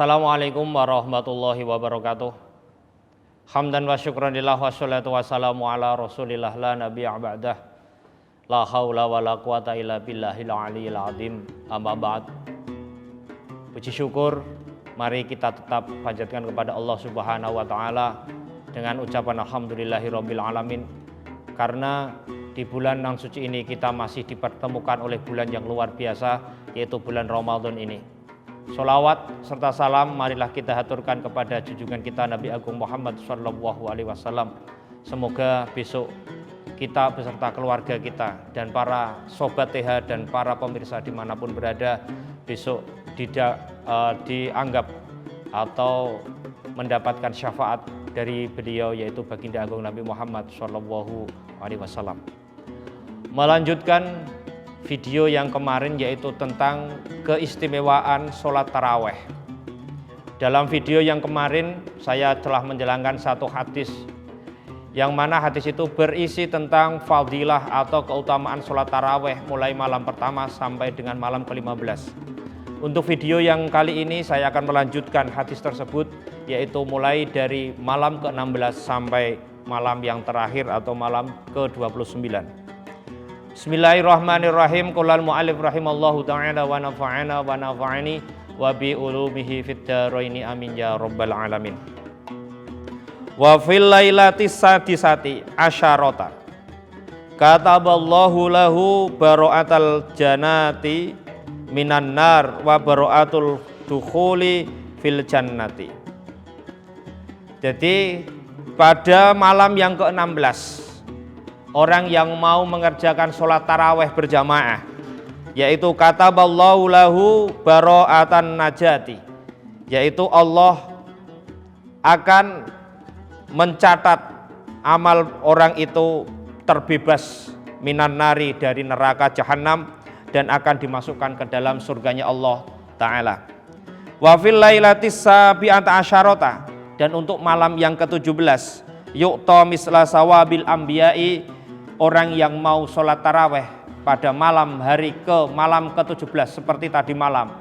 Assalamualaikum warahmatullahi wabarakatuh. Hamdan wa syukran lillah wa sholatu wassalamu ala rasulillah la nabiyya ba'dah. La haula wa la quwata illa billahil aliyil azim. Amma ba'd. Puji syukur mari kita tetap panjatkan kepada Allah Subhanahu wa taala dengan ucapan alhamdulillahirabbil alamin, karena di bulan yang suci ini kita masih dipertemukan oleh bulan yang luar biasa, yaitu bulan Ramadan ini. Sholawat serta salam marilah kita haturkan kepada junjungan kita Nabi Agung Muhammad SAW. Semoga besok kita beserta keluarga kita dan para sobat TH dan para pemirsa dimanapun berada besok dianggap atau mendapatkan syafaat dari beliau, yaitu baginda agung Nabi Muhammad SAW. Melanjutkan video yang kemarin, yaitu tentang keistimewaan sholat taraweh. Dalam video yang kemarin saya telah menjelangkan satu hadis, yang mana hadis itu berisi tentang fadilah atau keutamaan sholat taraweh mulai malam pertama sampai dengan malam ke-15. Untuk video yang kali ini saya akan melanjutkan hadis tersebut, yaitu mulai dari malam ke-16 sampai malam yang terakhir atau malam ke-29. Bismillahirrahmanirrahim. Qolal mu'allif rahimallahu ta'ala wa nafa'ana wa nafa'ani wa bi ulumihi fid dharaini amin ya rabbal alamin. Wa fil lailati sadisati asyarata kataballahu lahu bara'atal janati minan nar wa bara'atul dukhuli fil jannati. Jadi pada malam yang ke-16, orang yang mau mengerjakan sholat taraweh berjamaah, yaitu kataballahu lahu bara'atan najati, yaitu Allah akan mencatat amal orang itu terbebas minan nari, dari neraka jahanam, dan akan dimasukkan ke dalam surganya Allah Ta'ala. Wa fil lailatis sabi'ata asyarata, dan untuk malam yang ke-17, yu'ta misla sawabil anbiya'i, orang yang mau sholat taraweh pada malam ke-17 seperti tadi malam.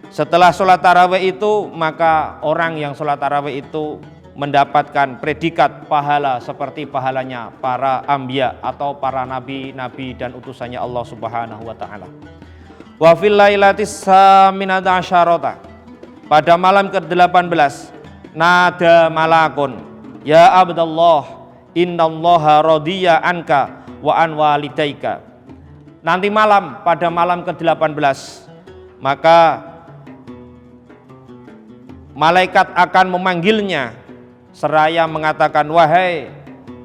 Setelah sholat taraweh itu, maka orang yang sholat taraweh itu mendapatkan predikat pahala seperti pahalanya para anbiya atau para nabi-nabi dan utusannya Allah Subhanahu wa taala. Wa fil lailatis saminata asyarata, pada malam ke-18, nada malakun ya abdallah innallaha radiya anka wa an walidaika. Nanti malam, pada malam ke-18, maka malaikat akan memanggilnya seraya mengatakan, wahai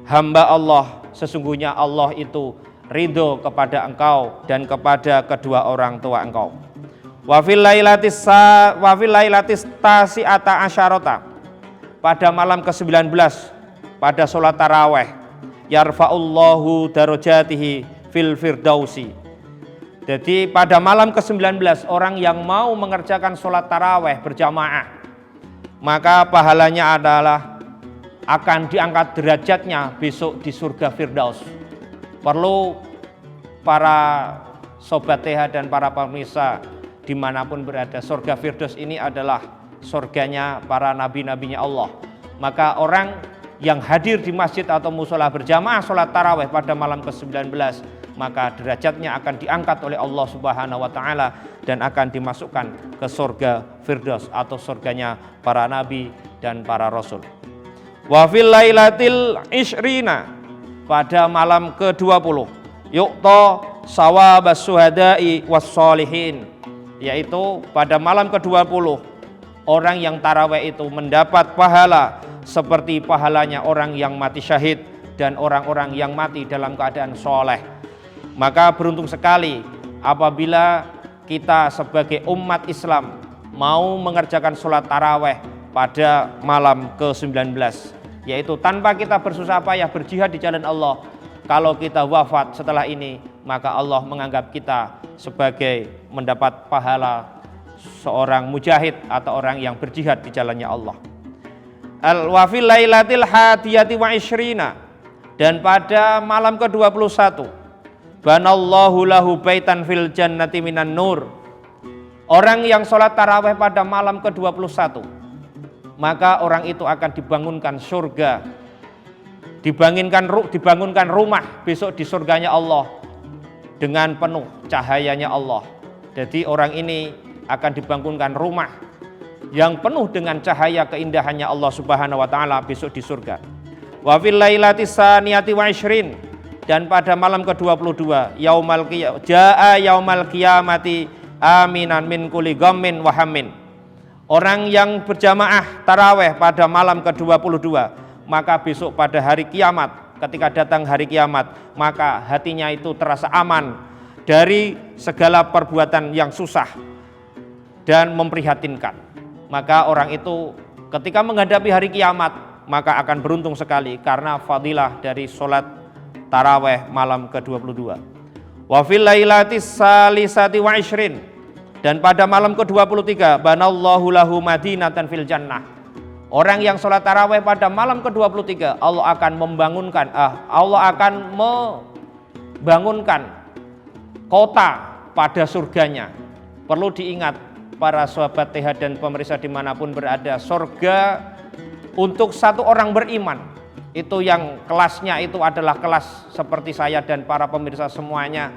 hamba Allah, sesungguhnya Allah itu ridho kepada engkau dan kepada kedua orang tua engkau. Wa fil lailatis tasi'ata asyarata, pada malam ke-19, pada sholat taraweh, yarfa'ullahu darajatihi fil firdausi. Jadi pada malam ke-19, orang yang mau mengerjakan sholat taraweh berjamaah, maka pahalanya adalah akan diangkat derajatnya besok di surga Firdaus. Perlu para sobat TH dan para pemirsa dimanapun berada, surga Firdaus ini adalah surganya para nabi-nabinya Allah. Maka orang yang hadir di masjid atau musola berjamaah sholat taraweh pada malam ke-19, maka derajatnya akan diangkat oleh Allah Subhanahu wa taala dan akan dimasukkan ke surga Firdaus atau surganya para nabi dan para rasul. Wa fil lailatil ishrina, pada malam ke-20, yu'ta sawabas syuhada'i was sholihin, yaitu pada malam ke-20 orang yang taraweh itu mendapat pahala seperti pahalanya orang yang mati syahid dan orang-orang yang mati dalam keadaan soleh. Maka beruntung sekali apabila kita sebagai umat Islam mau mengerjakan sholat taraweh pada malam ke-19, yaitu tanpa kita bersusah payah berjihad di jalan Allah. Kalau kita wafat setelah ini, maka Allah menganggap kita sebagai mendapat pahala seorang mujahid atau orang yang berjihad di jalannya Allah. Wa fil lailatil hadiyati wa ishrina, dan pada malam ke-21, banallahu lahu baitan fil jannati minan nur, Orang yang sholat taraweh pada malam ke-21, maka orang itu akan dibangunkan surga, dibangunkan rumah besok di surganya Allah dengan penuh cahayanya Allah. Jadi orang ini akan dibangunkan rumah yang penuh dengan cahaya keindahannya Allah Subhanahu wa taala besok di surga. Wa fil lailati saniyati wa ishrin, dan pada malam ke-22 yaumal qiyamati aminan min kulli ghammin wa hammin. Orang yang berjamaah taraweh pada malam ke-22, maka besok pada hari kiamat, ketika datang hari kiamat, maka hatinya itu terasa aman dari segala perbuatan yang susah dan memprihatinkan. Maka orang itu ketika menghadapi hari kiamat, maka akan beruntung sekali karena fadilah dari sholat taraweh malam ke-22. Wa fil lailati salisati wa ishrin, dan pada malam ke-23 banallahu lahu madinatan fil jannah. Orang yang sholat taraweh pada malam ke-23, Allah akan membangunkan kota pada surganya. Perlu diingat para sahabat TH dan pemirsa dimanapun berada, surga untuk satu orang beriman itu yang kelasnya itu adalah kelas seperti saya dan para pemirsa semuanya,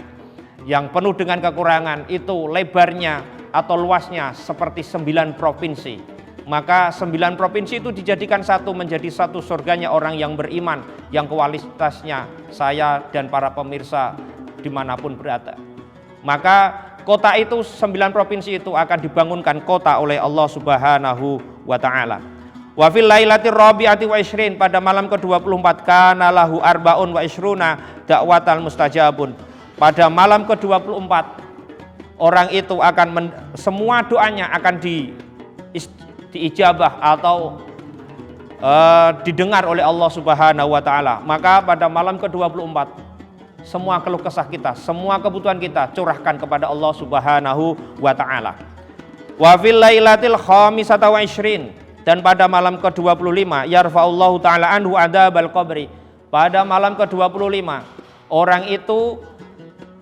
yang penuh dengan kekurangan. Itu lebarnya atau luasnya seperti 9 provinsi. Maka 9 provinsi itu dijadikan satu, menjadi satu surganya orang yang beriman, yang kualitasnya saya dan para pemirsa dimanapun berada. Maka kota itu, 9 provinsi itu akan dibangunkan kota oleh Allah Subhanahu wa ta'ala. Wa fil lailati rabi'ati wa ishrin, pada malam ke-24 kana lahu arbaun wa ishruna da'watal mustajabun. Pada malam ke-24 orang itu akan semua doanya akan diijabah atau didengar oleh Allah Subhanahu wa taala. Maka pada malam ke-24 semua keluh kesah kita, semua kebutuhan kita curahkan kepada Allah Subhanahu wa taala. Wa fil lailatil khamisata wa ishrin, dan pada malam ke-25 yarfa'ullahu taala anhu adzabal qabri. Pada malam ke-25 orang itu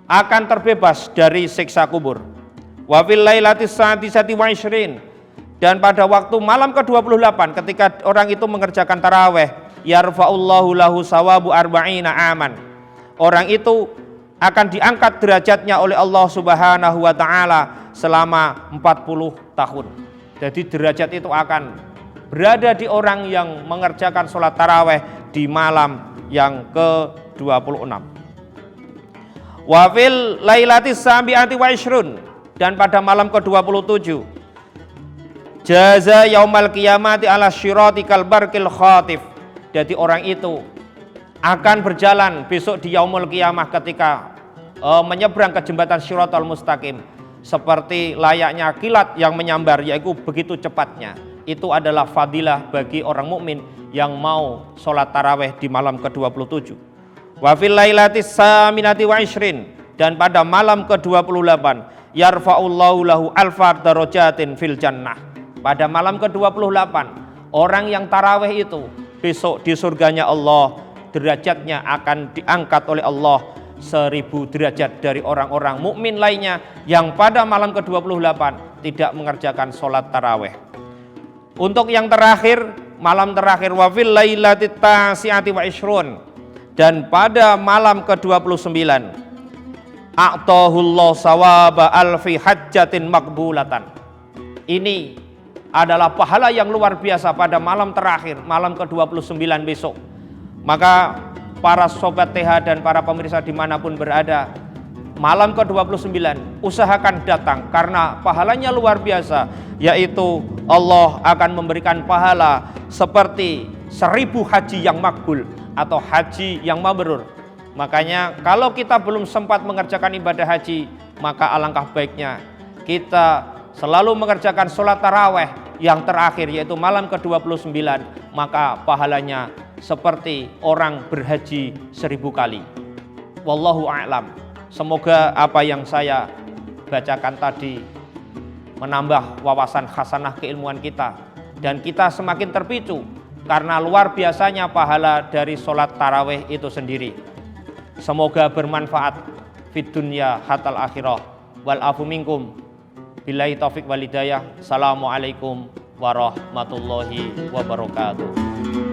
akan terbebas dari siksa kubur. Wa fil lailatis sadisati wa ishrin, dan pada waktu malam ke-28 ketika orang itu mengerjakan taraweh, yarfa'ullahu lahu sawabu arba'ina aman. Orang itu akan diangkat derajatnya oleh Allah Subhanahu wa taala selama 40 tahun. Jadi derajat itu akan berada di orang yang mengerjakan sholat taraweh di malam yang ke-26. Wa fil lailatis sabi'ati wa ishrun, dan pada malam ke-27 jaza yaumal qiyamati ala syirati kal barqil khatif. Jadi orang itu akan berjalan besok di yaumul qiyamah ketika menyeberang ke jembatan Syiratal Mustaqim seperti layaknya kilat yang menyambar, yaitu begitu cepatnya. Itu adalah fadilah bagi orang mukmin yang mau sholat taraweh di malam ke-27. Wa fil lailatis saminati wa ishrin, dan pada malam ke-28 yarfa'ullahu lahu alfar darajatin fil jannah. Pada malam ke-28 orang yang taraweh itu besok di surganya Allah derajatnya akan diangkat oleh Allah 1000 derajat dari orang-orang mukmin lainnya yang pada malam ke-28 tidak mengerjakan sholat taraweh. Untuk yang terakhir, malam terakhir, wa fil lailatit tasi'ati wa ishrun, dan pada malam ke-29 a'tahullahu sawaba alfi hajjatin makbulatan. Ini adalah pahala yang luar biasa pada malam terakhir, malam ke-29 besok. Maka para sobat TH dan para pemirsa dimanapun berada, malam ke-29 usahakan datang karena pahalanya luar biasa, yaitu Allah akan memberikan pahala seperti 1000 haji yang makbul atau haji yang mabrur. Makanya kalau kita belum sempat mengerjakan ibadah haji, maka alangkah baiknya kita selalu mengerjakan sholat taraweh yang terakhir, yaitu malam ke-29, maka pahalanya seperti orang berhaji 1000 kali. Wallahu a'lam. Semoga apa yang saya bacakan tadi menambah wawasan khasanah keilmuan kita, dan kita semakin terpicu karena luar biasanya pahala dari sholat taraweh itu sendiri. Semoga bermanfaat fid dunya hatal akhirah. Wal afu minkum. Billahi taufik wal hidayah. Assalamualaikum warahmatullahi wabarakatuh.